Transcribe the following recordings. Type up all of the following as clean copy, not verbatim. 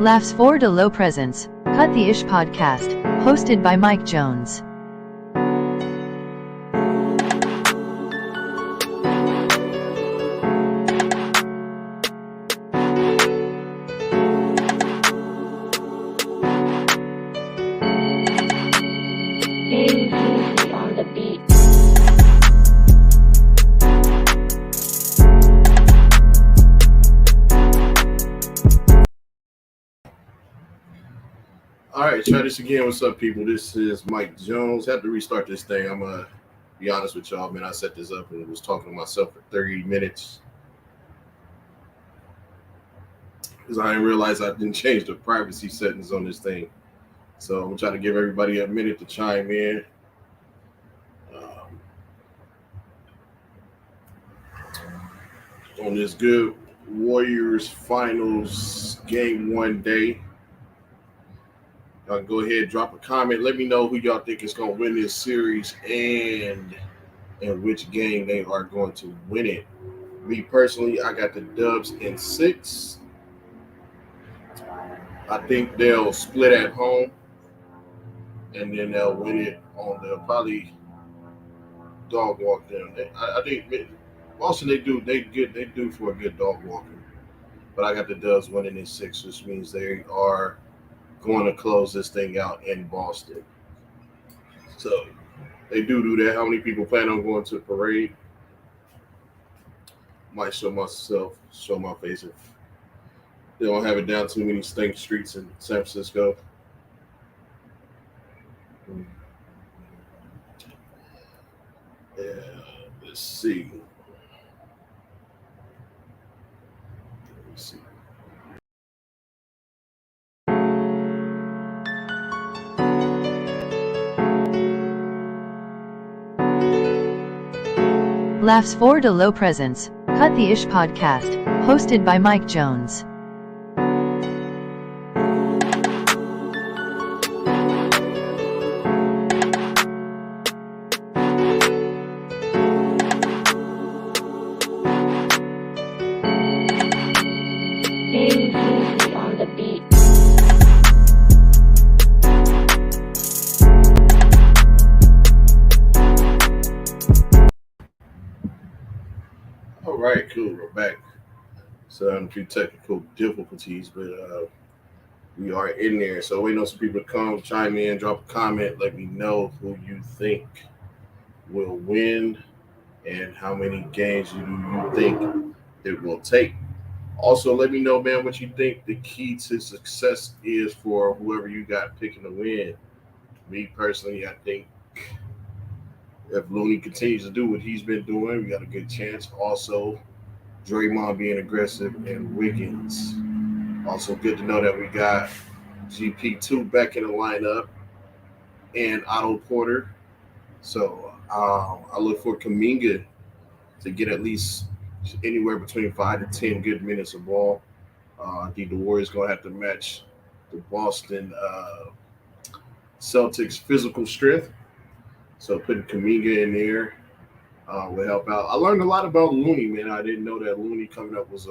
Laughs Forward to Low Presence, Cut the Ish podcast, hosted by Mike Jones. On the beat. All right, try this again. What's up, people? This is Mike Jones. Have to restart this thing. I'm gonna be honest with y'all, man. I set this up and was talking to myself for 30 minutes because I didn't realize I didn't change the privacy settings on this thing. So I'm gonna try to give everybody a minute to chime in. On this good Warriors finals game 1 day. Y'all can go ahead, drop a comment. Let me know who y'all think is going to win this series and in which game they are going to win it. Me personally, I got the Dubs in 6. I think they'll split at home, and then they'll win it on the probably dog walk them. I think Boston, they do for a good dog walking. But I got the Dubs winning in 6, which means they are going to close this thing out in Boston. So they do that. How many people plan on going to the parade? Might show my face if they don't have it down too many stink streets in San Francisco. Yeah, let's see. Laughs Forward to Low Presence, Cut the Ish podcast, hosted by Mike Jones. On the beat. All right, cool. We're back. So a few technical difficulties, but we are in there. So waiting on some people to come, chime in, drop a comment, let me know who you think will win and how many games do you think it will take. Also, let me know, man, what you think the key to success is for whoever you got picking to win. Me personally, I think if Looney continues to do what he's been doing, we got a good chance. Also, Draymond being aggressive and Wiggins. Also, good to know that we got GP2 back in the lineup and Otto Porter. So I look for Kuminga to get at least anywhere between 5 to 10 good minutes of ball. I think the Warriors going to have to match the Boston Celtics physical strength. So putting Kuminga in there will help out. I learned a lot about Looney, man. I didn't know that Looney coming up was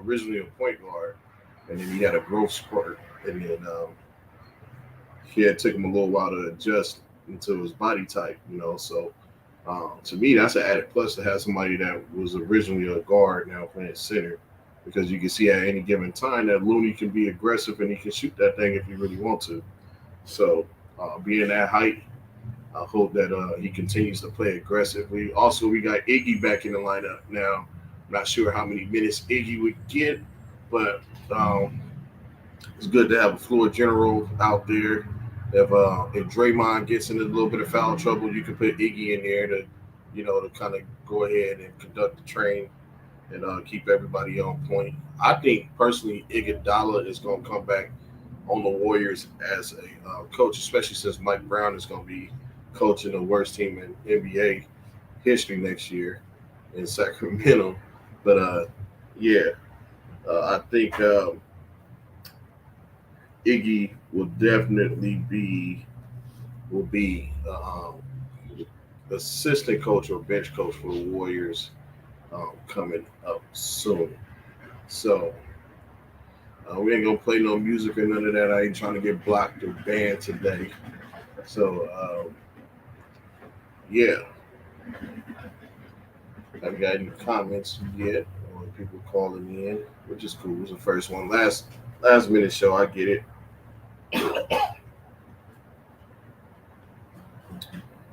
originally a point guard, and then he had a growth spurt, and then it took him a little while to adjust into his body type, So to me, that's an added plus to have somebody that was originally a guard now playing center, because you can see at any given time that Looney can be aggressive and he can shoot that thing if he really wants to. So being that height, I hope that he continues to play aggressively. Also, we got Iggy back in the lineup now. I'm not sure how many minutes Iggy would get, but it's good to have a floor general out there. If Draymond gets into a little bit of foul trouble, you can put Iggy in there to kind of go ahead and conduct the train and keep everybody on point. I think personally, Iguodala is going to come back on the Warriors as a coach, especially since Mike Brown is going to be coaching the worst team in NBA history next year in Sacramento. But I think Iggy will definitely be assistant coach or bench coach for the Warriors coming up soon. So We ain't gonna play no music or none of that. I ain't trying to get blocked or banned today. So yeah, I haven't got any comments yet or people calling in, which is cool. It was the first one. Last minute show. I get it.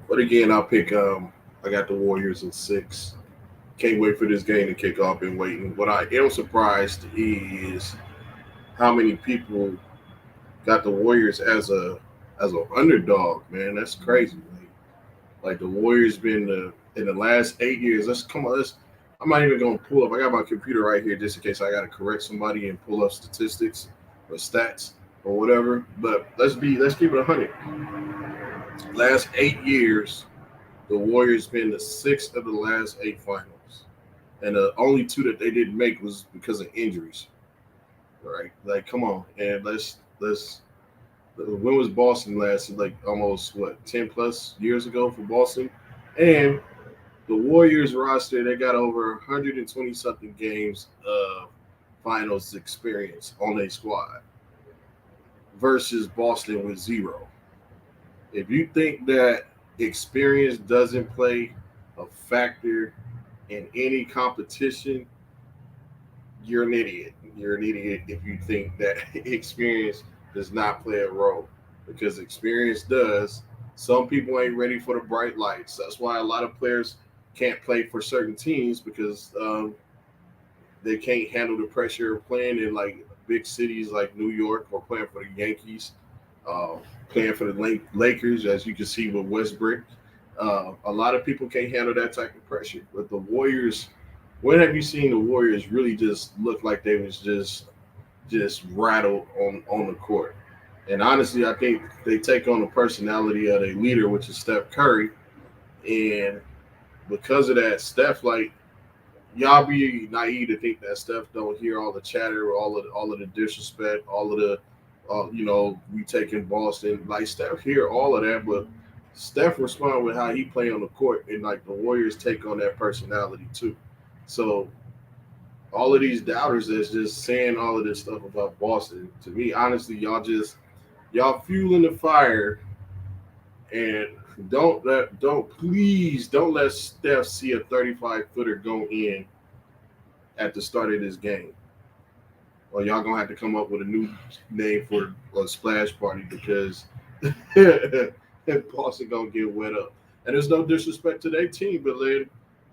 But again, I'll pick. I got the Warriors in 6. Can't wait for this game to kick off. Been waiting. What I am surprised is how many people got the Warriors as an underdog. Man, that's crazy. Like the Warriors been in the last 8 years. Let's come on. I'm not even gonna pull up. I got my computer right here just in case I gotta correct somebody and pull up statistics or stats or whatever. But let's keep it 100. Last 8 years, the Warriors been the 6th of the last 8 finals, and the only 2 that they didn't make was because of injuries. Right? Like, come on, and let's. When was Boston last? Like almost 10+ years ago for Boston, and the Warriors roster, they got over 120 something games of finals experience on their squad versus Boston with 0. If you think that experience doesn't play a factor in any competition, you're an idiot. You're an idiot if you think that experience does not play a role, because experience does. Some people ain't ready for the bright lights. That's why a lot of players can't play for certain teams because they can't handle the pressure of playing in like big cities like New York or playing for the Yankees, uh, playing for the Lakers, as you can see with Westbrook. A lot of people can't handle that type of pressure. But the Warriors, when have you seen the Warriors really just look like they was just rattled on the court? And honestly, I think they take on the personality of a leader, which is Steph Curry, and because of that, Steph, like, y'all be naive to think that Steph don't hear all the chatter, all of the disrespect, all of the, we taking Boston. Like, Steph hear all of that, but Steph respond with how he play on the court, and like the Warriors take on that personality too. So all of these doubters that's just saying all of this stuff about Boston, to me, honestly, y'all fueling the fire, and don't let Steph see a 35-footer go in at the start of this game. Or y'all gonna have to come up with a new name for a splash party because Boston gonna get wet up. And there's no disrespect to their team, but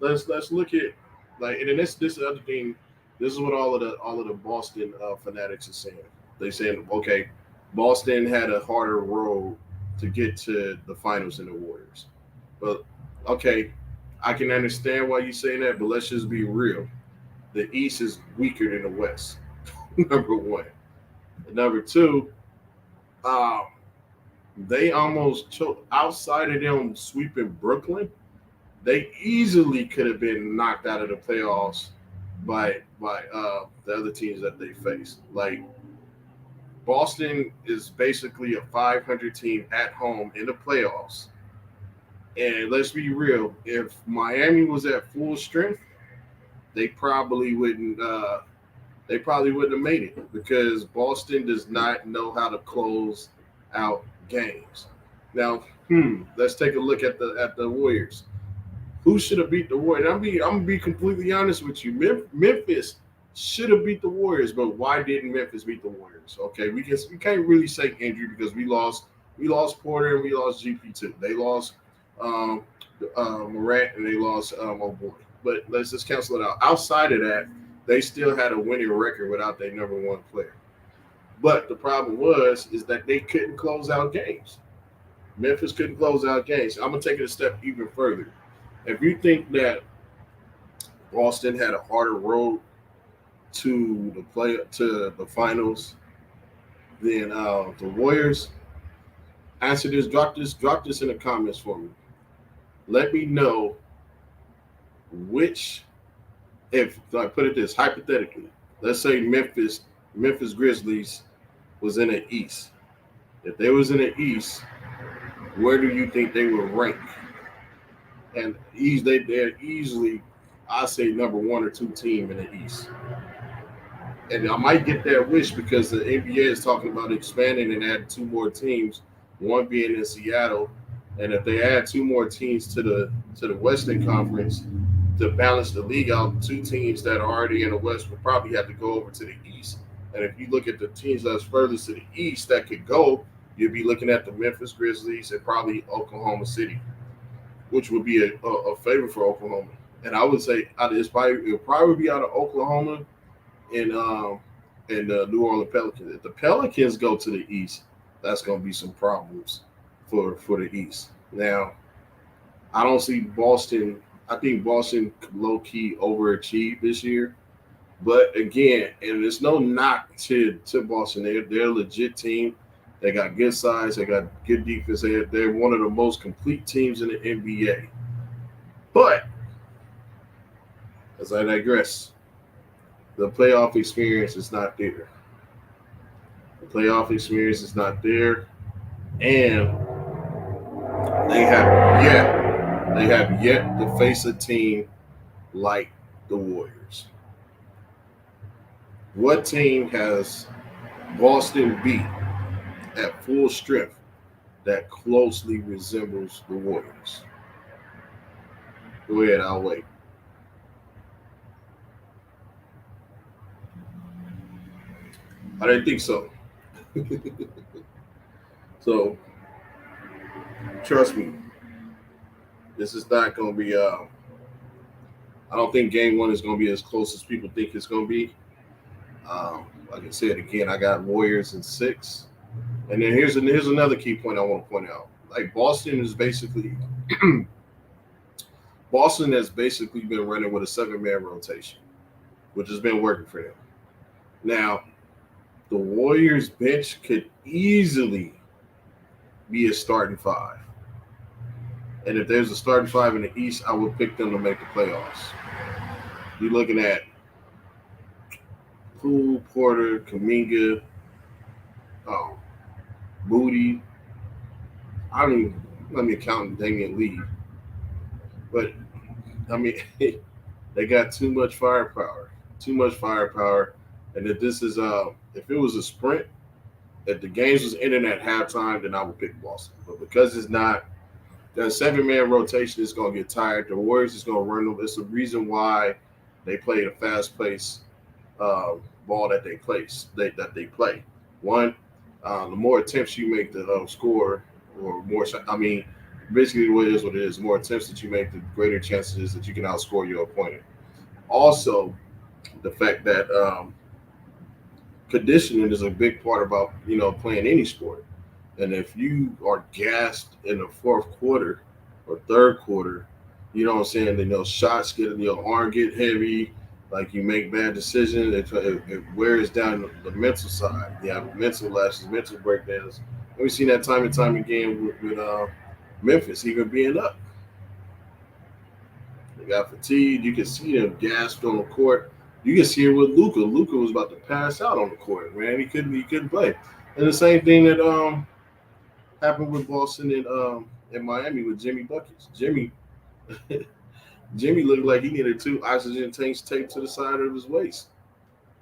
let's look at, like, and then this other thing. This is what all of the Boston fanatics are saying. They saying, okay, Boston had a harder road to get to the finals than the Warriors. But okay, I can understand why you say that, but let's just be real. The East is weaker than the West. Number one. Number two, um, they almost choked. Outside of them sweeping Brooklyn, they easily could have been knocked out of the playoffs by the other teams that they faced. Like, Boston is basically a 500 team at home in the playoffs. And let's be real, if Miami was at full strength, they probably wouldn't. They probably wouldn't have made it because Boston does not know how to close out games. Now, let's take a look at the Warriors. Who should have beat the Warriors? I'm gonna be completely honest with you. Memphis should have beat the Warriors, but why didn't Memphis beat the Warriors? Okay, we can't really say injury because we lost Porter and we lost GP2. They lost um, Morant and they lost oh boy. But let's just cancel it out. Outside of that, they still had a winning record without their number one player. But the problem is that they couldn't close out games. Memphis couldn't close out games. I'm gonna take it a step even further. If you think that Boston had a harder road to the finals than the Warriors, answer this. Drop this in the comments for me. Let me know which, if I put it this hypothetically, let's say Memphis Grizzlies was in the East. If they was in the East, where do you think they would rank? And they're easily, I say, number 1 or 2 team in the East. And I might get that wish because the NBA is talking about expanding and adding two more teams, one being in Seattle, and if they add two more teams to the Western Conference to balance the league out, two teams that are already in the West will probably have to go over to the East. And if you look at the teams that's furthest to the East that could go, you'd be looking at the Memphis Grizzlies and probably Oklahoma City, which would be a favor for Oklahoma. And I would say it'll probably be out of Oklahoma and the New Orleans Pelicans. If the Pelicans go to the East, that's going to be some problems for the East. Now, I don't see Boston. I think Boston low key overachieved this year. But again, and there's no knock to Boston. They're a legit team. They got good size. They got good defense. They're one of the most complete teams in the NBA. But as I digress, the playoff experience is not there. The playoff experience is not there, and they have yet to face a team like the Warriors. What team has Boston beat at full strength that closely resembles the Warriors? Go ahead, I'll wait. I didn't think so. So, trust me, this is not going to be. I don't think Game 1 is going to be as close as people think it's going to be. Like I said again, I got Warriors in 6, and then here's another key point I want to point out. Like Boston has basically been running with a 7-man rotation, which has been working for them. Now, the Warriors bench could easily be a starting 5. And if there's a starting 5 in the East, I would pick them to make the playoffs. You're looking at Poole, Porter, Kuminga, Moody. I don't even let me count Damian Lee. But I mean, they got too much firepower. Too much firepower. And if this is if it was a sprint, if the games was ending at halftime, then I would pick Boston. But because it's not, that 7-man rotation is going to get tired. The Warriors is going to run them. It's the reason why they play the fast-paced ball that they play. One, the more attempts you make to score, or more. I mean, basically, what it is. The more attempts that you make, the greater chances is that you can outscore your opponent. Also, the fact that conditioning is a big part about playing any sport. And if you are gassed in the fourth quarter or third quarter, you know what I'm saying, then those shots your arm get heavy, like you make bad decisions, it wears down the mental side. You have mental lapses, mental breakdowns. And we've seen that time and time again with Memphis, even being up. They got fatigued. You can see them gasped on the court. You can see it with Luka. Luka was about to pass out on the court, man. He couldn't play. And the same thing that happened with Boston in Miami with Jimmy Buckets. Jimmy looked like he needed 2 oxygen tanks taped to the side of his waist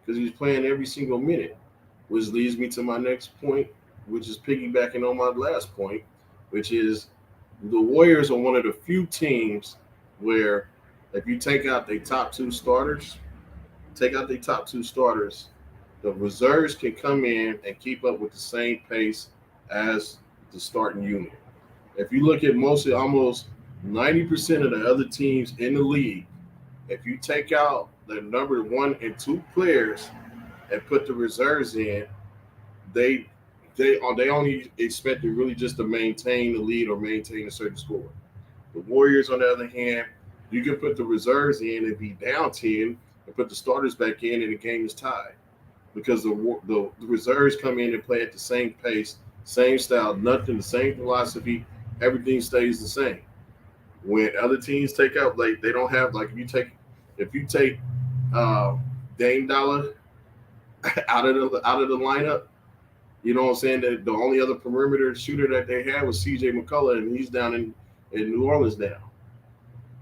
because he was playing every single minute, which leads me to my next point, which is piggybacking on my last point, which is the Warriors are one of the few teams where if you take out their top 2 starters, the reserves can come in and keep up with the same pace as the starting unit. If you look at almost 90% of the other teams in the league, if you take out the number 1 and 2 players and put the reserves in, they only expect to really just to maintain the lead or maintain a certain score. The Warriors, on the other hand, you can put the reserves in and be down 10 and put the starters back in and the game is tied because the reserves come in and play at the same pace, same style, nothing, the same philosophy, everything stays the same. When other teams take out, like they don't have, like if you take Dame Dollar out of the lineup, you know what I'm saying, that the only other perimeter shooter that they had was CJ McCullough, and he's down in New Orleans now.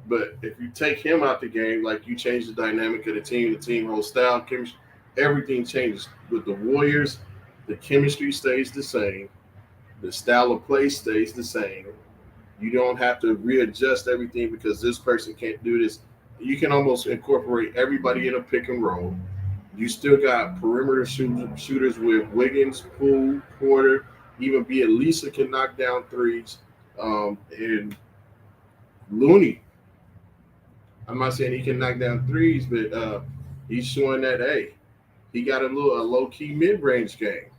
But if you take him out the game, like you change the dynamic of the team whole style, chemistry, everything changes. With the Warriors, the chemistry stays the same, the style of play stays the same. You don't have to readjust everything because this person can't do this. You can almost incorporate everybody in a pick and roll. You still got perimeter shooters with Wiggins, Poole, Porter, even Lisa can knock down threes. And Looney, I'm not saying he can knock down threes, but he's showing that, hey, he got a low key mid range game.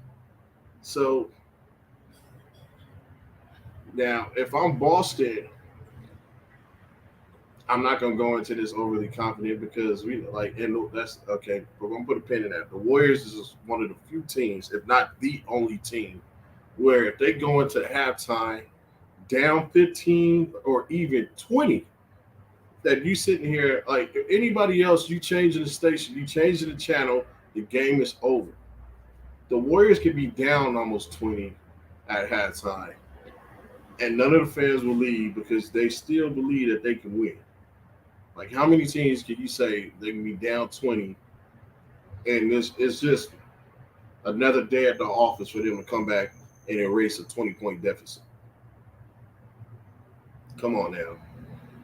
So now, if I'm Boston, I'm not gonna go into this overly confident because and that's okay. We're gonna put a pin in that. The Warriors is one of the few teams, if not the only team, where if they go into halftime down 15 or even 20, that you sitting here like anybody else, you changing the station, you changing the channel, the game is over. The Warriors could be down almost 20 at halftime, and none of the fans will leave because they still believe that they can win. Like, how many teams can you say they can be down 20 and it's just another day at the office for them to come back and erase a 20-point deficit? Come on now.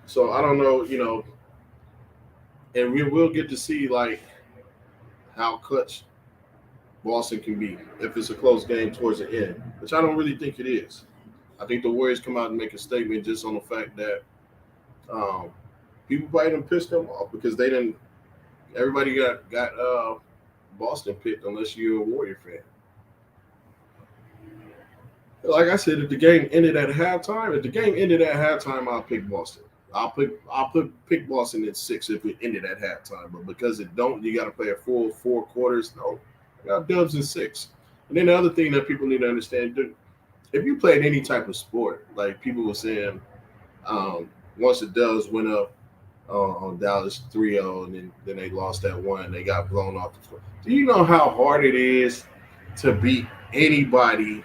So I don't know, and we will get to see like how clutch Boston can be if it's a close game towards the end, which I don't really think it is. I think the Warriors come out and make a statement just on the fact that people probably done pissed them off because they didn't. Everybody got Boston picked unless you're a Warrior fan. Like I said, if the game ended at halftime, I'll pick Boston. I'll pick Boston at 6 if it ended at halftime. But because it don't, you got to play a full 4 quarters. No, I got Dubs in 6. And then the other thing that people need to understand, if you played any type of sport, like people were saying, once the Dubs went up on Dallas 3-0, and then they lost that one, they got blown off the floor. Do you know how hard it is to beat anybody?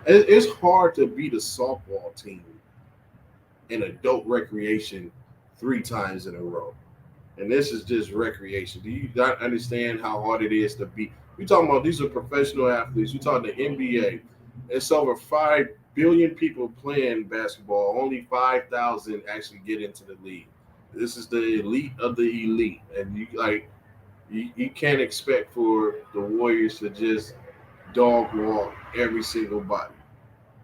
It's hard to beat a softball team in adult recreation 3 times in a row. And this is just recreation. Do you not understand how hard it is to beat? We're talking about these are professional athletes. We're talking the NBA. It's over 5 billion people playing basketball. Only 5,000 actually get into the league. This is the elite of the elite. And you can't expect for the Warriors to just dog walk every single body.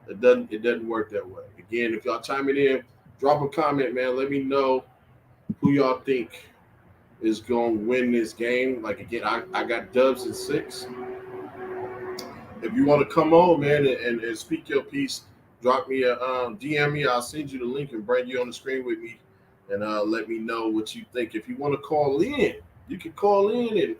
It doesn't work that way. Again, if y'all chime it in, drop a comment, man. Let me know who y'all think is going to win this game. Like, again, I got Dubs in 6. If you want to come on, man, and speak your piece, drop me a DM me. I'll send you the link and bring you on the screen with me, and let me know what you think. If you want to call in, you can call in,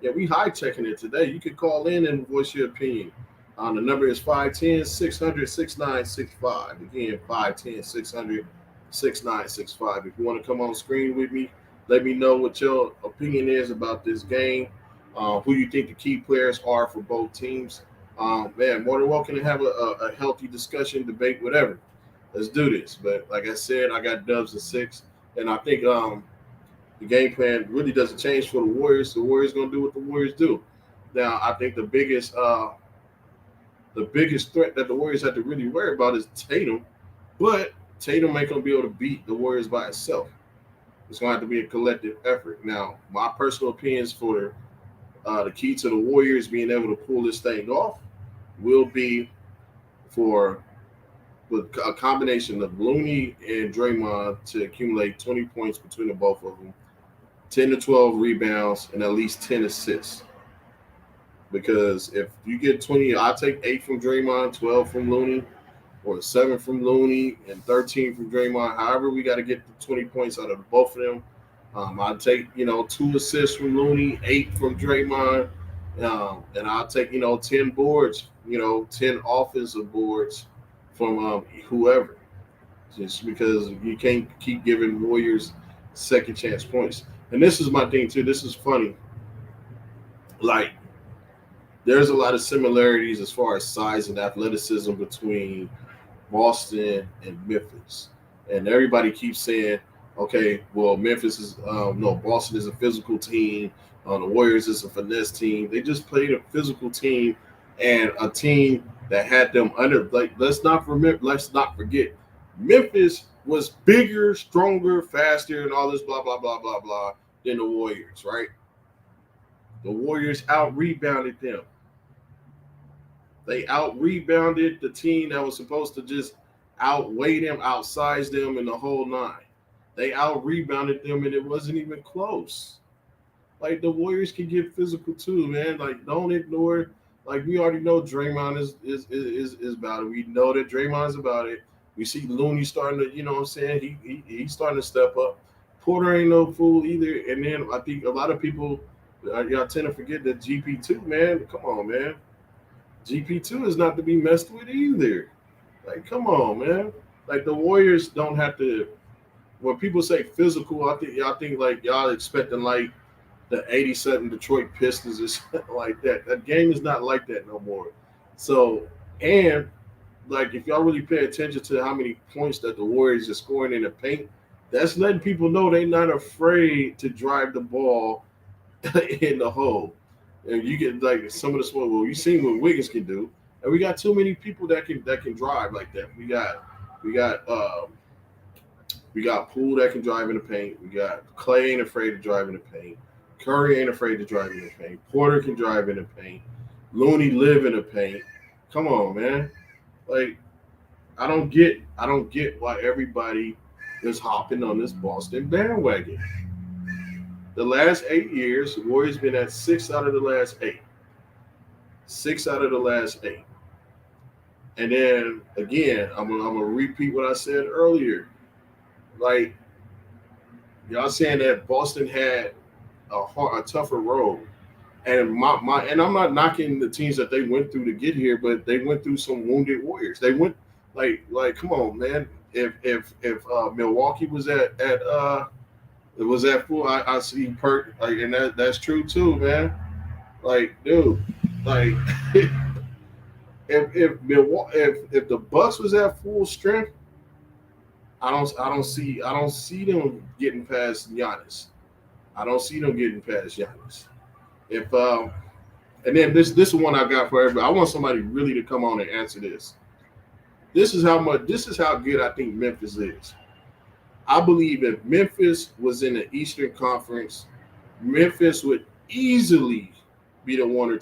and we high-teching it today. You can call in and voice your opinion. The number is 510-600-6965. Again, 510-600-6965. If you want to come on screen with me, let me know what your opinion is about this game, who you think the key players are for both teams. Man, more than welcome to have a healthy discussion, debate, whatever. Let's do this. But like I said, I got Dubs in 6, and I think the game plan really doesn't change for the Warriors. The Warriors going to do what the Warriors do. Now, I think the biggest threat that the Warriors have to really worry about is Tatum, but Tatum ain't going to be able to beat the Warriors by itself. It's going to have to be a collective effort. Now, my personal opinions for the key to the Warriors being able to pull this thing off will be for a combination of Looney and Draymond to accumulate 20 points between the both of them, 10 to 12 rebounds, and at least 10 assists. Because if you get 20, I'll take 8 from Draymond, 12 from Looney, or 7 from Looney, and 13 from Draymond. However, we got to get the 20 points out of both of them. I'll take, 2 assists from Looney, 8 from Draymond, and I'll take, 10 boards, 10 offensive boards from whoever. Just because you can't keep giving Warriors second chance points. And this is my thing, too. This is funny. Like, there's a lot of similarities as far as size and athleticism between Boston and Memphis. And everybody keeps saying, Okay, well, Memphis is no, Boston is a physical team. The Warriors is a finesse team. They just played a physical team and a team that had them under. Like, let's not forget, Memphis was bigger, stronger, faster, and all this blah blah blah blah blah than the Warriors. Right? The Warriors out rebounded them. They out rebounded the team that was supposed to just outweigh them, outsize them, in the whole nine. They out rebounded them, and it wasn't even close. Like, the Warriors can get physical too, man. Like, don't ignore. Like, we already know Draymond is about it. We know that Draymond is about it. We see Looney starting to, you know what I'm saying? He's starting to step up. Porter ain't no fool either. And then I think a lot of people, y'all tend to forget that GP2, man. Come on, man. GP2 is not to be messed with either. Like, come on, man. Like, the Warriors don't have to. When people say physical, I think y'all think like y'all expecting like the '87 Detroit Pistons or something like that. That game is not like that no more. So, and like, if y'all really pay attention to how many points that the Warriors are scoring in the paint, that's letting people know they're not afraid to drive the ball in the hole. And you get like some of the small. Well, you seen what Wiggins can do, and we got too many people that can drive like that. We got Poole that can drive in the paint. We got Clay ain't afraid to drive in the paint. Curry ain't afraid to drive in the paint. Porter can drive in the paint. Looney live in the paint. Come on, man. Like, I don't get why everybody is hopping on this Boston bandwagon. The last 8 years, the Warriors been at 6 out of the last 8. 6 out of the last 8. And then again, I'm gonna repeat what I said earlier. Like, y'all saying that Boston had a tougher road, and and I'm not knocking the teams that they went through to get here, but they went through some wounded Warriors. They went like come on, man. If Milwaukee was at full, I see Perk, like, and that's true too, man. Like, dude, like if the Bucks was at full strength, I don't see them getting past Giannis. I don't see them getting past Giannis. If and then this is one I got for everybody. I want somebody really to come on and answer this. This is how good I think Memphis is. I believe if Memphis was in the Eastern Conference, Memphis would easily be the one or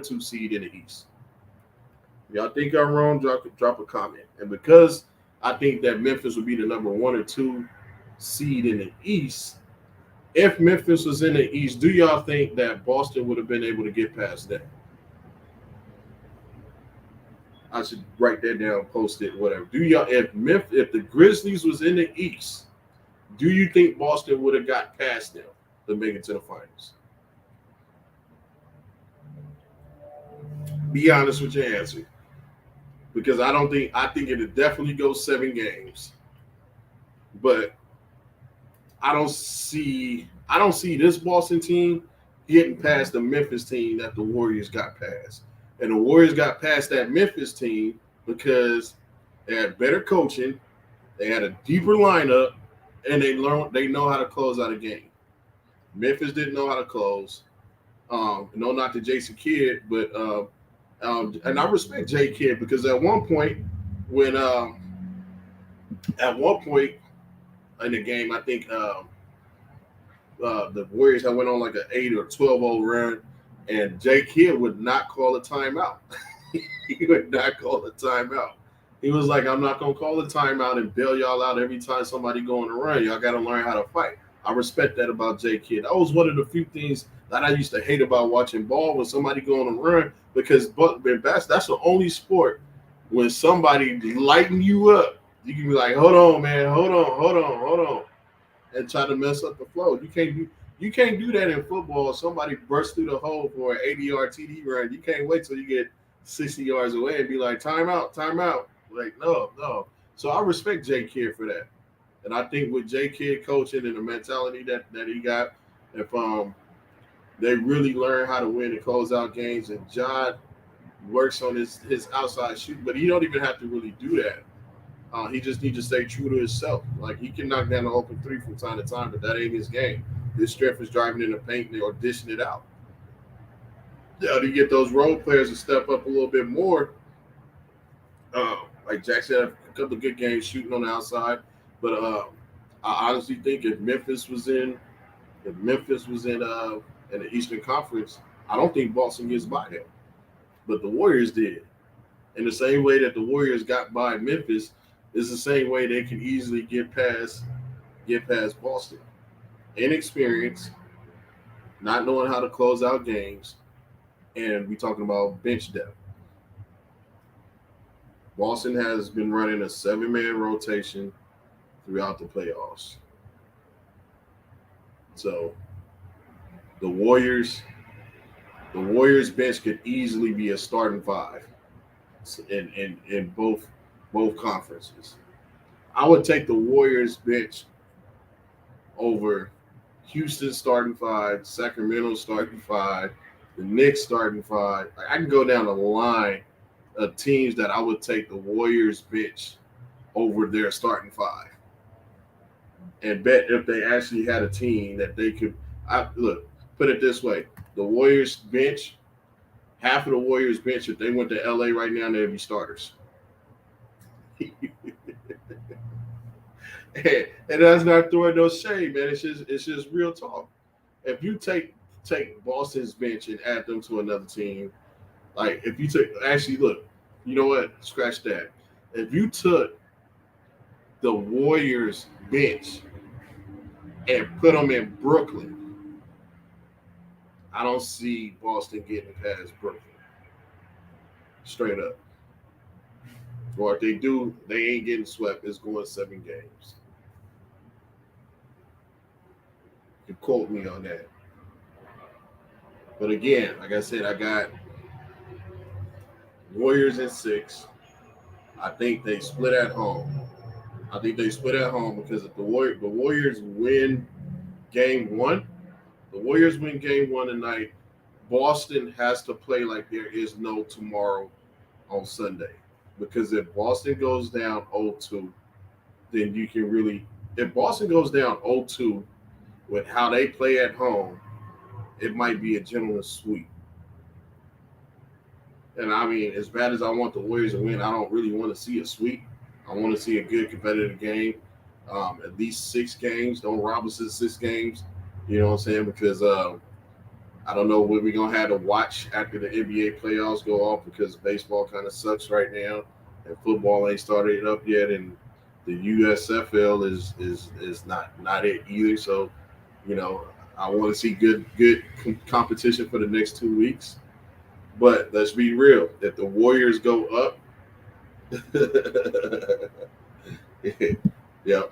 two seed in the East. If y'all think I'm wrong, drop a comment. And because I think that Memphis would be the number 1 or 2 seed in the East, if Memphis was in the East, do y'all think that Boston would have been able to get past that? I should write that down, post it, whatever. Do y'all if the Grizzlies was in the East, do you think Boston would have got past them to make it to the finals? Be honest with your answer. Because I think it'll definitely go 7 games. But I don't see this Boston team getting past the Memphis team that the Warriors got past. And the Warriors got past that Memphis team because they had better coaching, they had a deeper lineup, and they know how to close out a game. Memphis didn't know how to close. No, not to Jason Kidd, but and I respect Jay Kidd because at one point in the game, I think the Warriors had went on like an 8 or 12-0 run, and Jay Kidd would not call a timeout. He would not call a timeout. He was like, I'm not gonna call a timeout and bail y'all out every time somebody go on a run. Y'all got to learn how to fight. I respect that about Jay Kidd. That was one of the few things that I used to hate about watching ball when somebody go on a run because that's the only sport when somebody lighten you up. You can be like, hold on, man, hold on, and try to mess up the flow. You can't do that in football. Somebody bursts through the hole for an 80-yard TD run. You can't wait till you get 60 yards away and be like, timeout. Like, no. So I respect Jay Kidd for that. And I think with Jay Kidd coaching and the mentality that he got, if they really learn how to win and close out games, and Ja works on his outside shoot, but he don't even have to really do that. He just needs to stay true to himself. Like he can knock down an open three from time to time, but that ain't his game. His strength is driving in the paint or dishing it out. Yeah, to get those role players to step up a little bit more. Like Jackson had a couple of good games shooting on the outside, but I honestly think if Memphis was in the Eastern Conference, I don't think Boston gets by them, but the Warriors did. In the same way that the Warriors got by Memphis, is the same way they can easily get past Boston. Inexperience, not knowing how to close out games, and we talking about bench depth. Boston has been running a 7-man rotation throughout the playoffs. So the Warriors, the Warriors bench could easily be a starting five in both conferences. I would take the Warriors bench over Houston starting five, Sacramento starting five, the Knicks starting five. Like, I can go down the line of teams that I would take the Warriors bench over their starting five, and bet if they actually had a team that they could. Put it this way: the Warriors bench, half of the Warriors bench, if they went to LA right now, they'd be starters. And that's not throwing no shade, man. It's just real talk. If you take Boston's bench and add them to another team, like if you took actually look, you know what? Scratch that. If you took the Warriors bench and put them in Brooklyn, I don't see Boston getting past Brooklyn. Straight up. Or if they do, they ain't getting swept. It's going 7 games. You can quote me on that. But again, like I said, I got Warriors in 6. I think they split at home. Because if the Warriors win game 1, the Warriors win game 1 tonight, Boston has to play like there is no tomorrow on Sunday. Because if Boston goes down 0-2, then you can really – if Boston goes down 0-2 with how they play at home, it might be a gentleman's sweep. And, I mean, as bad as I want the Warriors to win, I don't really want to see a sweep. I want to see a good competitive game, at least 6 games. Don't rob us of 6 games, you know what I'm saying? Because I don't know what we're going to have to watch after the NBA playoffs go off because baseball kind of sucks right now and football ain't started up yet and the USFL is not it either. So, you know, I want to see good competition for the next 2 weeks. But let's be real. If the Warriors go up, yeah,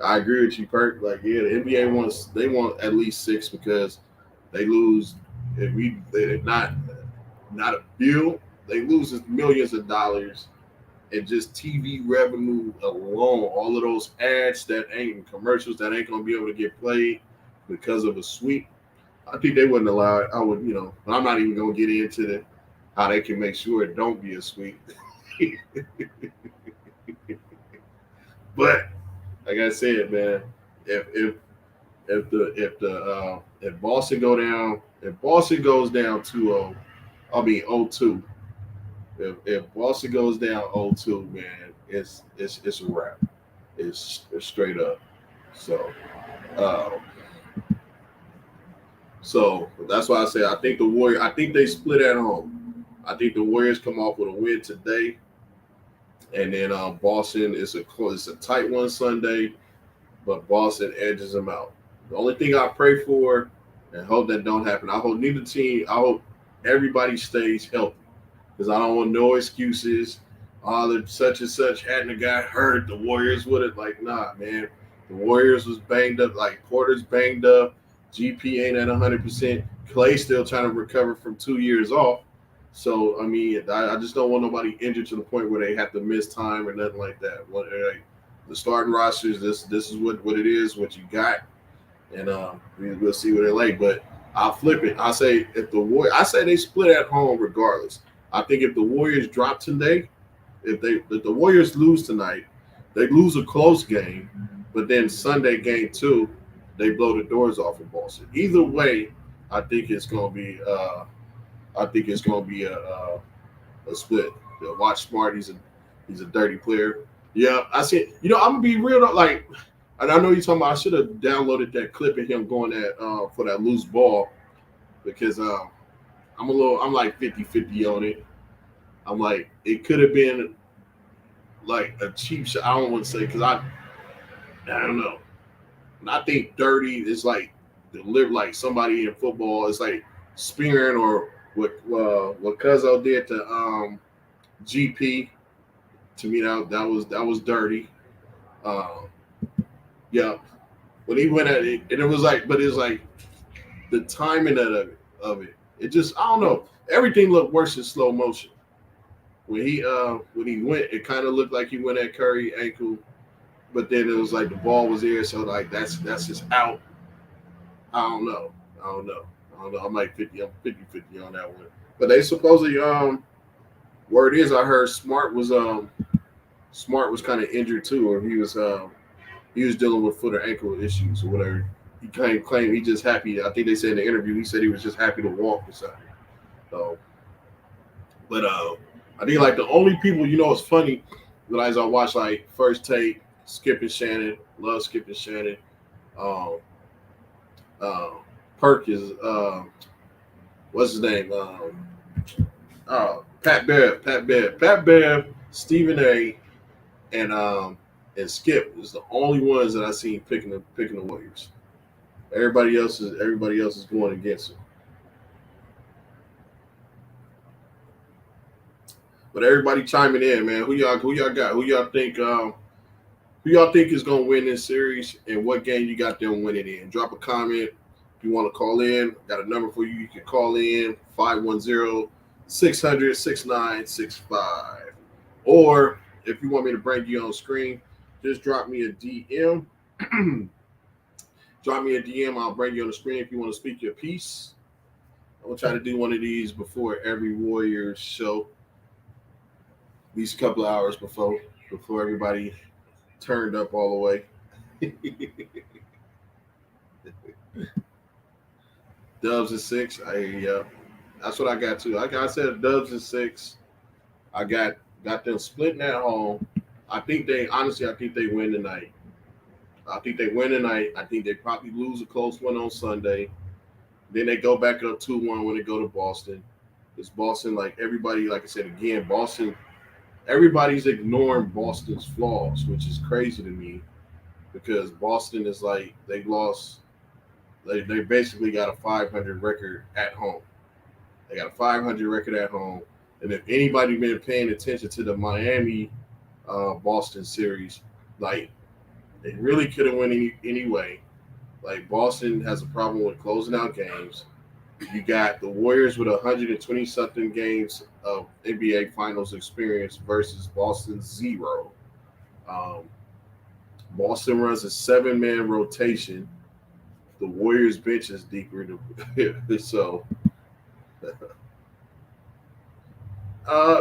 I agree with you, Perk. Like, yeah, the NBA want at least 6 because they lose. If they're not a bill, they lose millions of dollars and just TV revenue alone. All of those ads that ain't commercials that ain't gonna be able to get played because of a sweep. I think they wouldn't allow it. I would, but I'm not even gonna get into how they can make sure it don't be a sweep. But like I said, man, if Boston goes down 2-0, 0-2. If Boston goes down 0-2, man, it's a wrap. It's straight up. So that's why I say I think they split at home. I think the Warriors come off with a win today, and then Boston is a tight one Sunday, but Boston edges them out. The only thing I pray for and hope that don't happen. I hope everybody stays healthy because I don't want no excuses. That such and such hadn't got hurt. The Warriors would have nah, man. The Warriors was banged up. Like Porter's banged up. GP ain't at 100%. Clay's still trying to recover from 2 years off. So, I mean, I just don't want nobody injured to the point where they have to miss time or nothing like that. The starting rosters, this is what it is, what you got, and we'll see what they like. But I'll flip it. I say they split at home regardless. I think if the Warriors drop today, if the Warriors lose tonight, They lose a close game, but then Sunday game 2, they blow the doors off of Boston. Either way, I think it's gonna be a split. Watch Smart, he's a dirty player. Yeah, I said, I'm gonna be real though, like, and I know you're talking about. I should have downloaded that clip of him going at for that loose ball because I'm like 50-50 on it. I'm like, it could have been like a cheap shot. I don't want to say because I don't know. And I think dirty is like deliver like somebody in football is like spearing or what Cuzzo did to GP. To me, that was dirty. Um, yeah, when he went at it, and it was like, but it's like the timing of it. It just I don't know. Everything looked worse in slow motion. When he went, it kind of looked like he went at Curry ankle, but then it was like the ball was there, so like that's just out. I don't know. I'm like 50-50 on that one. But they supposedly word is I heard Smart was kind of injured too, or he was dealing with foot or ankle issues or whatever. He claimed he just happy. I think they said in the interview he said he was just happy to walk or something. So, but I think like the only people it's funny that as I watch like First Take, Skip and Shannon, love Skip and Shannon, Perkins, what's his name? Pat Bev, Stephen A, and Skip is the only ones that I seen picking the Warriors. Everybody else is going against them. But everybody chiming in, man. Who y'all got? Who y'all think is gonna win this series, and what game you got them winning in? Drop a comment. If you want to call in, got a number for you. You can call in 510-600-6965. Or if you want me to bring you on screen, just drop me a DM. Drop me a DM. I'll bring you on the screen if you want to speak your piece. I'll try to do one of these before every Warriors show. At least a couple of hours before everybody turned up all the way. Dubs is 6. That's what I got too. Like I said, Dubs is 6. I got them splitting at home. I think they win tonight. I think they probably lose a close one on Sunday. Then they go back up 2-1 when they go to Boston. It's Boston, like everybody, like I said again, Boston. Everybody's ignoring Boston's flaws, which is crazy to me because Boston is like they lost. They basically got a 500 record at home. They got a 500 record at home. And if anybody been paying attention to the Miami Boston series, like they really couldn't win anyway. Like Boston has a problem with closing out games. You got the Warriors with 120-something games of NBA Finals experience versus Boston's 0. Boston runs a 7-man rotation. The Warriors bench is deeper. So,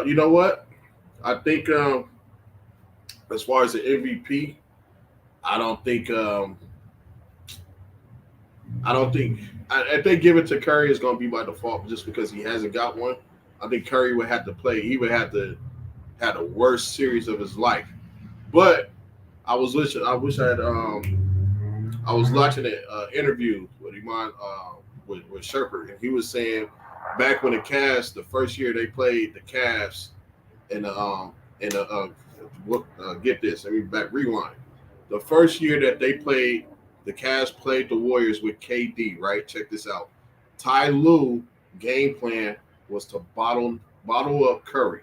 you know what? I think as far as the MVP, I if they give it to Curry, it's going to be by default just because he hasn't got one. I think Curry would have to play. He would have to have the worst series of his life. But I was listening. I wish I had. I was watching an interview with Iman with Sherper, and he was saying back when the Cavs, the first year they played the Cavs, get this. Let me rewind. The first year that they played. The Cavs played the Warriors with KD, right? Check this out. Ty Lue game plan was to bottle up Curry.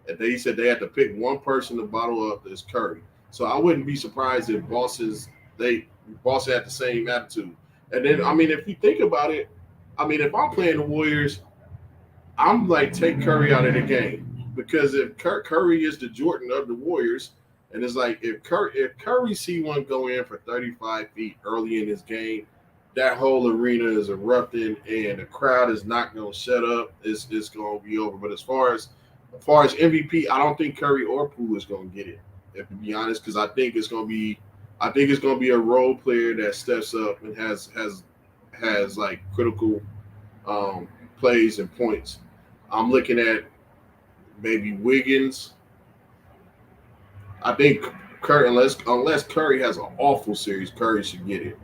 And they said they had to pick one person to bottle up as Curry. So I wouldn't be surprised if Boston had the same attitude. And then, I mean, if you think about it, I mean, if I'm playing the Warriors, I'm like, take Curry out of the game. Because if Curry is the Jordan of the Warriors, and it's like if Curry see one go in for 35 feet early in his game, that whole arena is erupting and the crowd is not going to shut up. It's going to be over. But as far as MVP, I don't think Curry or Poole is going to get it. If to be honest, because I think it's gonna be a role player that steps up and has like critical um, plays and points. I'm looking at maybe Wiggins. I think Curry, unless Curry has an awful series, Curry should get it.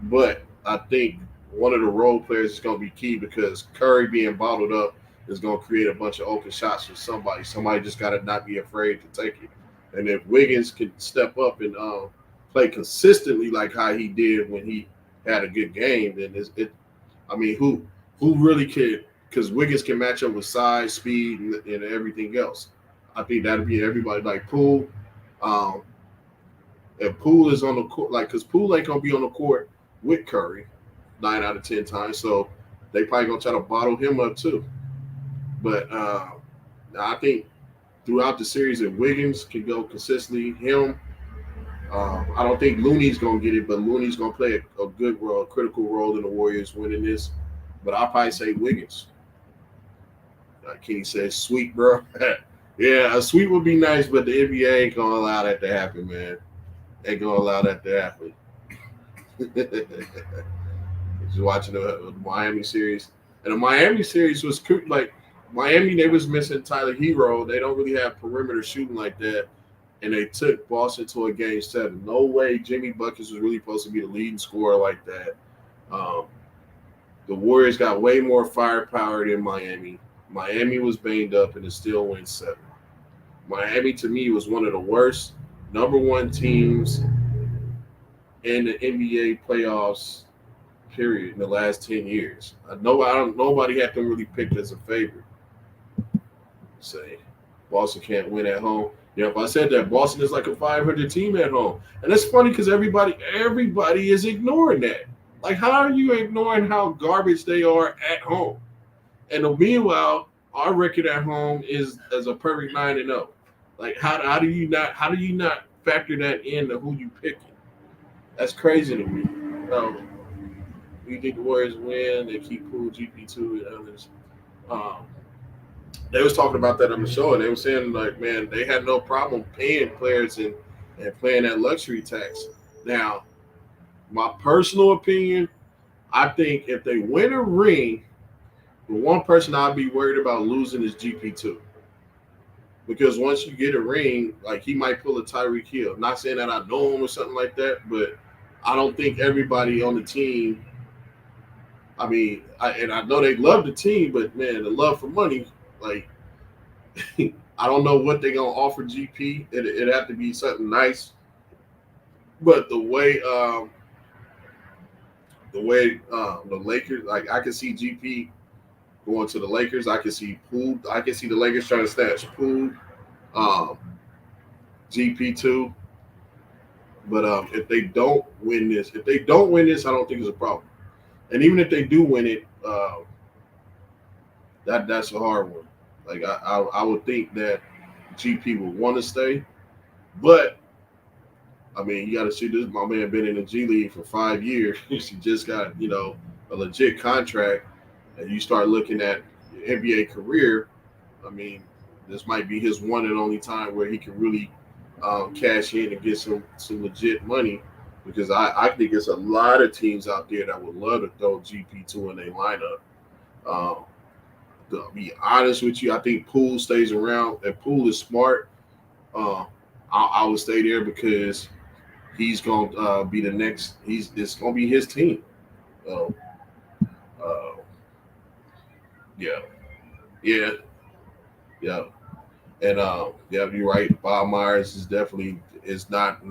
But I think one of the role players is going to be key because Curry being bottled up is going to create a bunch of open shots for somebody. Somebody just got to not be afraid to take it. And if Wiggins can step up and play consistently like how he did when he had a good game, then I mean, who really could? Because Wiggins can match up with size, speed, and everything else. I think that'd be everybody like Poole. Um, if Poole is on the court, like, because Poole ain't gonna be on the court with Curry 9 out of 10 times, so they probably gonna try to bottle him up too. But I think throughout the series, if Wiggins can go consistently, I don't think Looney's gonna get it, but Looney's gonna play a good role, a critical role in the Warriors winning this. But I'll probably say Wiggins. Kenny says, "Sweep, bro." Yeah, a sweep would be nice, but the NBA ain't gonna allow that to happen, man. Ain't gonna allow that to happen. Just watching the Miami series, and the Miami series was like Miami. They was missing Tyler Hero. They don't really have perimeter shooting like that, and they took Boston to a game 7. No way Jimmy Buckets was really supposed to be the leading scorer like that. Um, the Warriors got way more firepower than Miami. Miami was banged up, and it still went 7. Miami, to me, was one of the worst number 1 teams in the NBA playoffs, period, in the last 10 years. Nobody had them really picked as a favorite. Say, Boston can't win at home. Yeah, if I said that, Boston is like a 500 team at home. And it's funny because everybody is ignoring that. Like, how are you ignoring how garbage they are at home? And meanwhile, our record at home is as a perfect 9-0. Like, how do you not factor that into who you picking? That's crazy to me. You think the Warriors win? They keep Poole, GP2, and others. They was talking about that on the show, and they were saying like, man, they had no problem paying players and paying that luxury tax. Now, my personal opinion, I think if they win a ring, the one person I'd be worried about losing is GP2. Because once you get a ring, like he might pull a Tyreek Hill. Not saying that I know him or something like that, but I don't think everybody on the team. I mean, I know they love the team, but man, the love for money, like I don't know what they're gonna offer GP. It'd have to be something nice. But the way the Lakers, like I can see GP going to the Lakers. I can see Poole. I can see the Lakers trying to snatch Poole, GP2. But if they don't win this, I don't think it's a problem. And even if they do win it, that's a hard one. Like I would think that GP would want to stay, but I mean you got to see this. My man been in the G League for 5 years. He just got a legit contract, and you start looking at your NBA career. I mean, this might be his one and only time where he can really cash in and get some legit money. Because I think there's a lot of teams out there that would love to throw GP2 in their lineup. To be honest with you, I think Poole stays around. If Poole is smart, I would stay there because he's going to be the next. It's going to be his team. Uh, yeah, and you're right. Bob Myers is not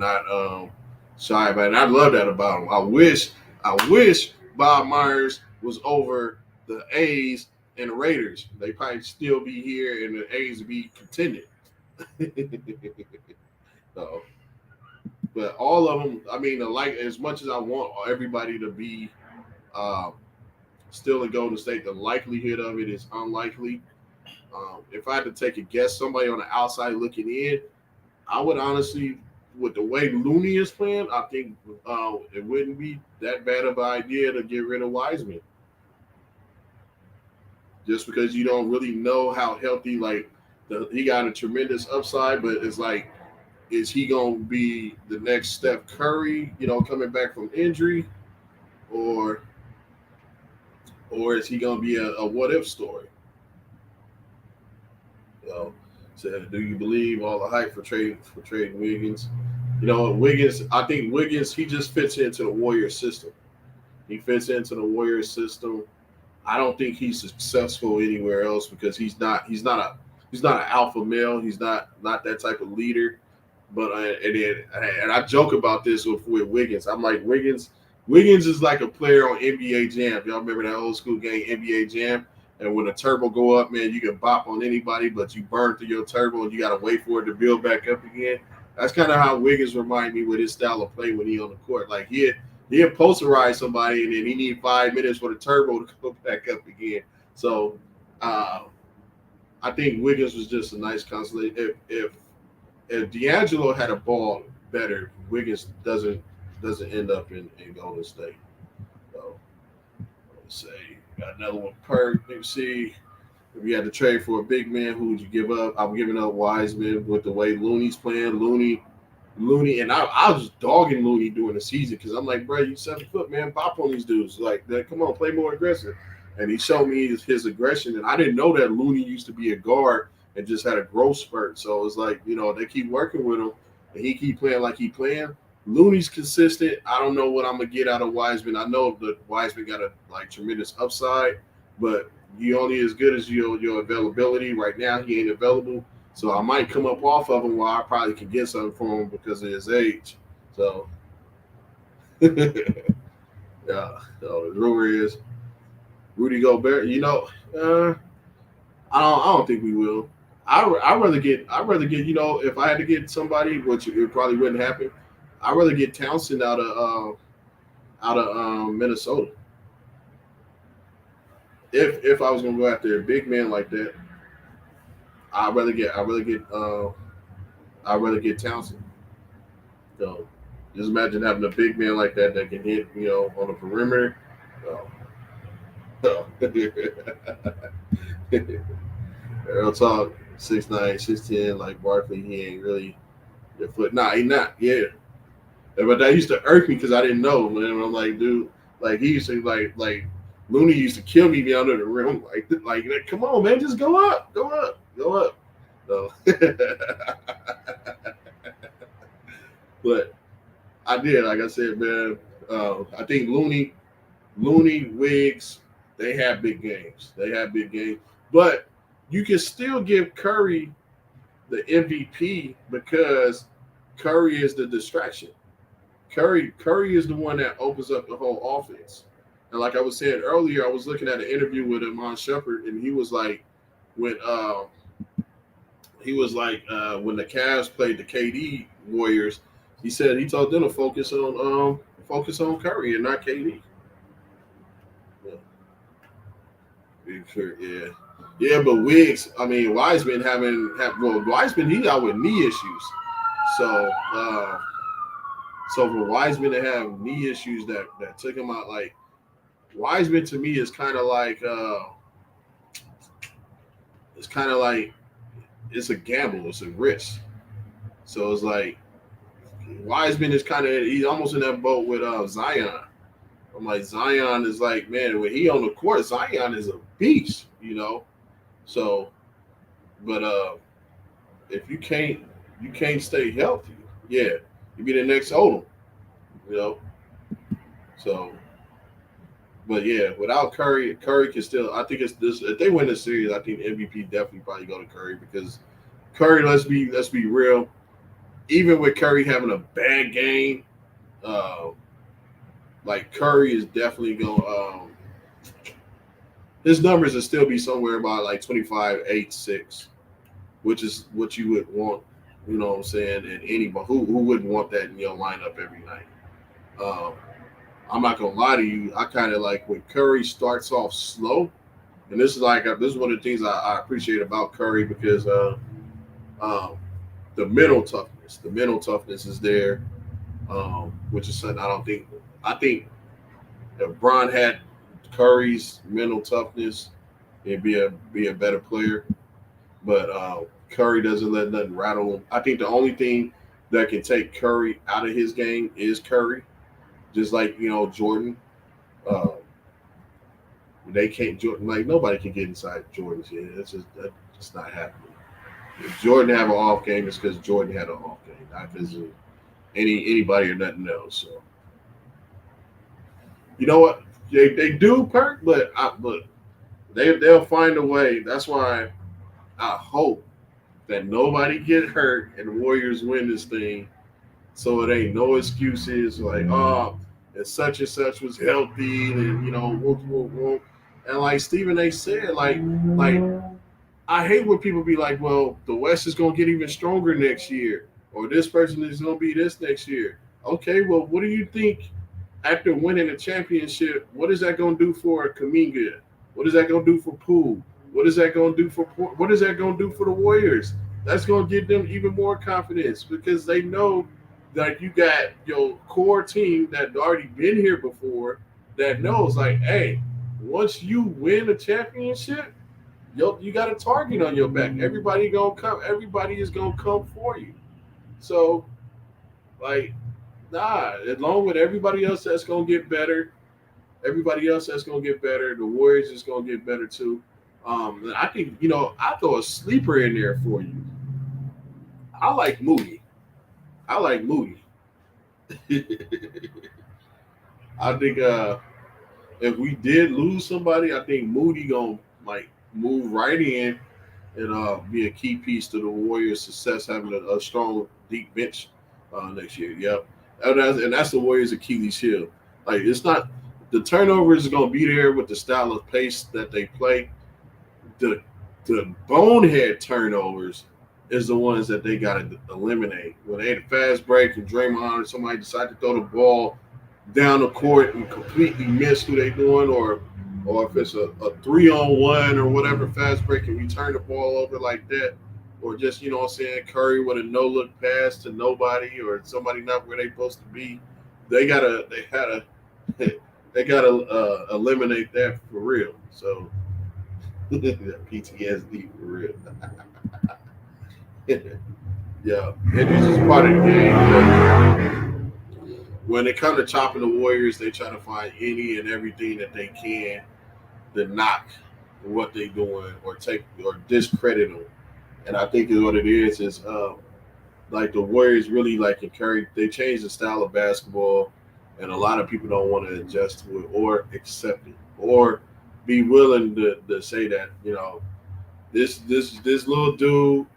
shy about it. And I love that about him. I wish Bob Myers was over the A's and the Raiders. They probably still be here and the A's would be contending. So, but all of them, I mean, like as much as I want everybody to be still in Golden State, the likelihood of it is unlikely. If I had to take a guess, somebody on the outside looking in, I would honestly, with the way Looney is playing, I think it wouldn't be that bad of an idea to get rid of Wiseman. Just because you don't really know how healthy, he got a tremendous upside, but it's like is he going to be the next Steph Curry, coming back from injury, or is he going to be a what if story? So do you believe all the hype for trading Wiggins? Wiggins. I think Wiggins. He just fits into the Warriors system. He fits into the Warriors system. I don't think he's successful anywhere else because he's not an alpha male. He's not that type of leader. But and I joke about this with Wiggins. I'm like Wiggins is like a player on NBA Jam. Y'all remember that old school game NBA Jam? And when the turbo go up, man, you can bop on anybody, but you burn through your turbo and you gotta wait for it to build back up again. That's kind of how Wiggins remind me with his style of play when he on the court. Like he'll posterize somebody and then he need 5 minutes for the turbo to go back up again. So I think Wiggins was just a nice consolation. If D'Angelo had a ball better, Wiggins doesn't end up in Golden State. So let's say got another one. Perk. Let me see. If you had to trade for a big man, who would you give up? I'm giving up Wiseman with the way Looney's playing. Looney, and I was dogging Looney during the season because I'm like, bro, you 7 foot, man, bop on these dudes. Like, come on, play more aggressive. And he showed me his aggression, and I didn't know that Looney used to be a guard and just had a growth spurt. So it's like, they keep working with him, and he keep playing like he playing. Looney's consistent. I don't know what I'm gonna get out of Wiseman. I know that Wiseman got a tremendous upside, but he only as good as your availability. Right now, he ain't available, so I might come up off of him while I probably can get something for him because of his age. So, yeah. So the rumor is Rudy Gobert. I don't think we will. I'd rather get. If I had to get somebody, which it probably wouldn't happen, I'd rather get Townsend out of Minnesota. If I was gonna go after a big man like that, I'd rather get Townsend. So just imagine having a big man like that can hit on the perimeter. Real talk, 6'9", 6'10", like Barkley, he ain't really your foot. Nah, he not. Yeah. But that used to irk me because I didn't know, man. I'm like, dude, like he used to like Looney used to kill me under the rim. Like, come on, man, just go up. So, but I did, like I said, man. I think Looney, Wiggs, they have big games. But you can still give Curry the MVP because Curry is the distraction. Curry is the one that opens up the whole offense. And like I was saying earlier, I was looking at an interview with Iman Shumpert, and he was like, when the Cavs played the KD Warriors, he told them to focus on Curry and not KD. Yeah, but Wiseman Wiseman, he's out with knee issues. So for Wiseman to have knee issues that took him out, like Wiseman to me is kind of like it's a gamble, it's a risk. So it's like Wiseman is he's almost in that boat with Zion. I'm like, Zion is like, man, when he on the court, Zion is a beast, So, but if you can't stay healthy, yeah, you be the next Odom, So, but yeah, without Curry can still. I think it's this. If they win the series, I think the MVP definitely probably go to Curry because Curry. Let's be real. Even with Curry having a bad game, like Curry is definitely going. His numbers will still be somewhere about like 25, 8, 6, which is what you would want. You know what I'm saying? And anybody who wouldn't want that in your lineup every night. I'm not gonna lie to you. I kind of like when Curry starts off slow, and this is one of the things I appreciate about Curry because the mental toughness is there, which is something I think if Bron had Curry's mental toughness, he'd be a better player. But Curry doesn't let nothing rattle him. I think the only thing that can take Curry out of his game is Curry. Just like Jordan. Uh, they can't Jordan like nobody can get inside Jordan's head. That's just not happening. If Jordan have an off game, it's because Jordan had an off game, not because of anybody or nothing else. So you know what? They do perk, but they'll find a way. That's why I hope that nobody get hurt and the Warriors win this thing, so it ain't no excuses like and such was healthy and whoop, whoop, whoop. And like Stephen A said, like I hate when people be like, well, the West is gonna get even stronger next year, or this person is gonna be this next year. Okay, well, what do you think after winning a championship? What is that gonna do for Kuminga? What is that gonna do for Poole? What is that gonna do for the Warriors? That's gonna give them even more confidence because they know that you got your core team that already been here before that knows like, hey, once you win a championship, you got a target on your back. Everybody gonna come. Everybody is gonna come for you. So, like, nah. Along with everybody else that's gonna get better, the Warriors is gonna get better too. I think I throw a sleeper in there for you. I like Moody. I think if we did lose somebody, I think Moody gonna like move right in and be a key piece to the Warriors' success, having a strong, deep bench next year. Yep, and that's the Warriors' Achilles heel. Like it's not the turnovers is gonna be there with the style of pace that they play. The bonehead turnovers is the ones that they got to eliminate. When they had a fast break and Draymond or somebody decide to throw the ball down the court and completely miss who they doing, or if it's a 3-on-1 or whatever fast break and we turn the ball over like that, or just Curry with a no look pass to nobody or somebody not where they supposed to be, they gotta eliminate that for real. So PTSD for real. Yeah, and it's just part of the game. When it comes to chopping the Warriors, they try to find any and everything that they can to knock what they doing or take or discredit them. And I think what it is like the Warriors really like encourage. They change the style of basketball, and a lot of people don't want to adjust to it or accept it or be willing to say that this little dude,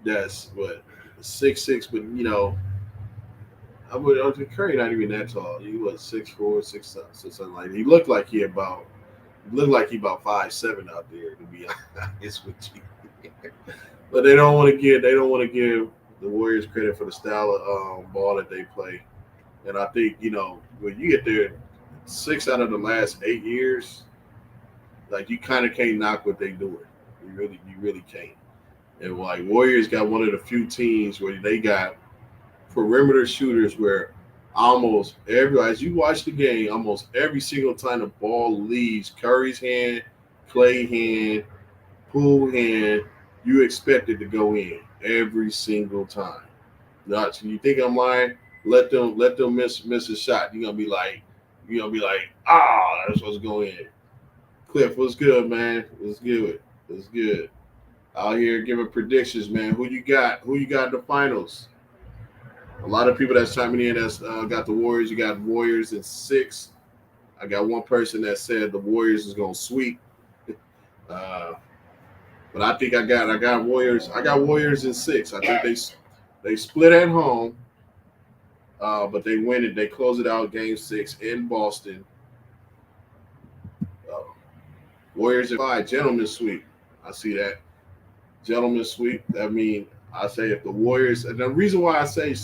that's what 6'6", but I would Curry not even that tall. He was 6'4", 6'6", something like that. He looked like he about 5'7" out there, to be honest with you. But they don't want to give the Warriors credit for the style of ball that they play. And I think when you get there 6 out of the last 8 years, like you kind of can't knock what they doing. You really can't. And like Warriors got one of the few teams where they got perimeter shooters where almost as you watch the game, almost every single time the ball leaves Curry's hand, Clay hand, Poole hand, you expect it to go in every single time. Not you think I'm lying? Let them miss a shot. You're gonna be like, that's what's going in. Cliff, what's good, man? What's good? Out here giving predictions, man. Who you got in the finals? A lot of people that's chiming in that's got the Warriors. You got Warriors in 6. I got one person that said the Warriors is gonna sweep. But I think I got Warriors. I got Warriors in 6. I think they split at home, but they win it. They close it out Game 6 in Boston. Warriors in 5. Gentlemen sweep. I see that. Gentlemen sweep. I mean, I say if the Warriors, and the reason why I say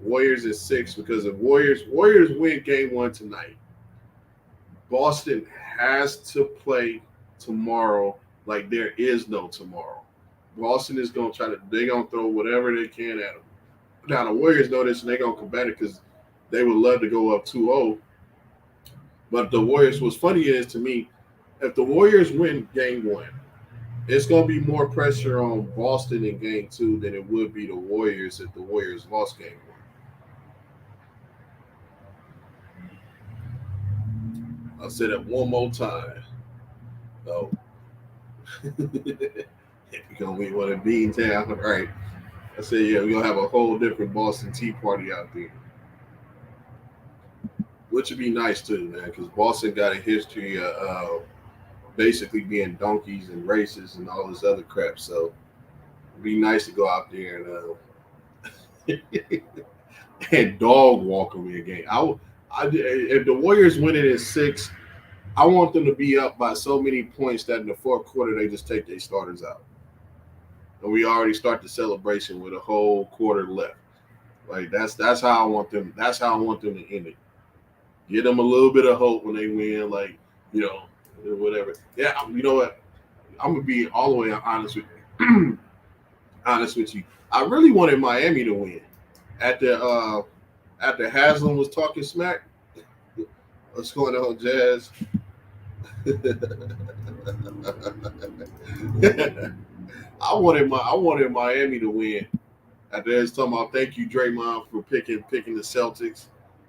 Warriors is 6 because if Warriors win Game 1 tonight, Boston has to play tomorrow like there is no tomorrow. Boston is going to they're going to throw whatever they can at them. Now, the Warriors know this, and they're going to combat it because they would love to go up 2-0. But the Warriors, what's funny is to me, if the Warriors win Game 1, it's going to be more pressure on Boston in game 2 than it would be the Warriors if the Warriors lost game 1. I'll say that one more time. So, if you're going to be one of Beantown, right? I said, yeah, we're going to have a whole different Boston Tea Party out there. Which would be nice too, man, because Boston got a history of basically being donkeys and racists and all this other crap. So it'd be nice to go out there and and dog walk them in a game. If the Warriors win it in 6, I want them to be up by so many points that in the fourth quarter they just take their starters out, and we already start the celebration with a whole quarter left. Like that's how I want them. That's how I want them to end it. Give them a little bit of hope when they win, like, whatever. Yeah, you know what? I'm gonna be all the way honest with you. Honest with you. I really wanted Miami to win. After Haslam was talking smack. What's going on, Jazz? I wanted Miami to win. After they was talking about thank you, Draymond, for picking the Celtics.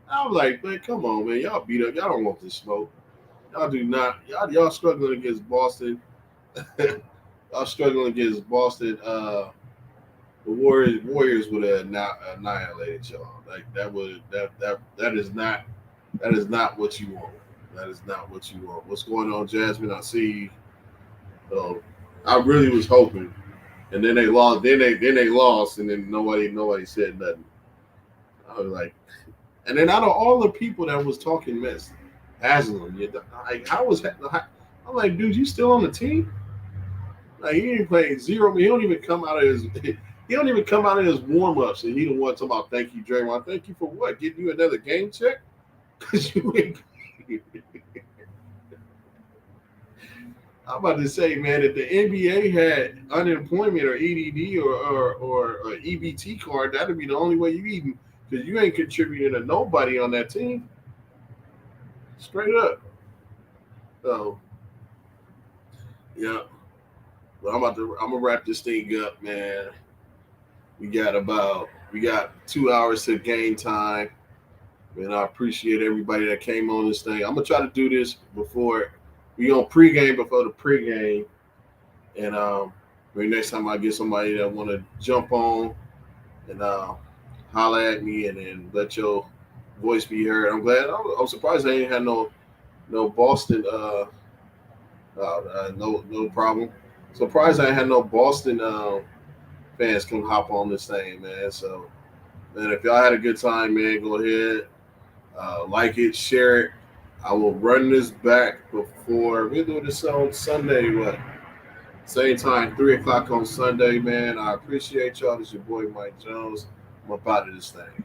I was like, man, come on, man. Y'all beat up. Y'all don't want this smoke. Y'all do not. Y'all struggling against Boston. Y'all struggling against Boston. The Warriors would have annihilated y'all. Like that is not what you want. That is not what you want. What's going on, Jasmine? I see. I really was hoping, and then they lost. Then they lost, and then nobody said nothing. I was like. And then out of all the people that was talking mess, Haslam, like I'm like, dude, you still on the team? Like he ain't playing zero. He don't even come out of his warm ups, and he the one talking about thank you, Draymond. Thank you for what? Getting you another game check? Because you ain't. I'm about to say, man, if the NBA had unemployment or EDD or EBT card, that'd be the only way you eating. Because you ain't contributing to nobody on that team. Straight up. So, yeah. But I'm gonna wrap this thing up, man. We got 2 hours to game time. And I appreciate everybody that came on this thing. I'm gonna try to do this before we on pregame before the pregame. And maybe next time I get somebody that wanna jump on and holler at me and then let your voice be heard. I'm surprised they ain't had no Boston no problem. Surprised I ain't had no Boston fans come hop on this thing, man. So man, if y'all had a good time, man, go ahead. Like it, share it. I will run this back before we do this on Sunday, same time, 3:00 on Sunday, man. I appreciate y'all. This is your boy Mike Jones. I'm about to this thing.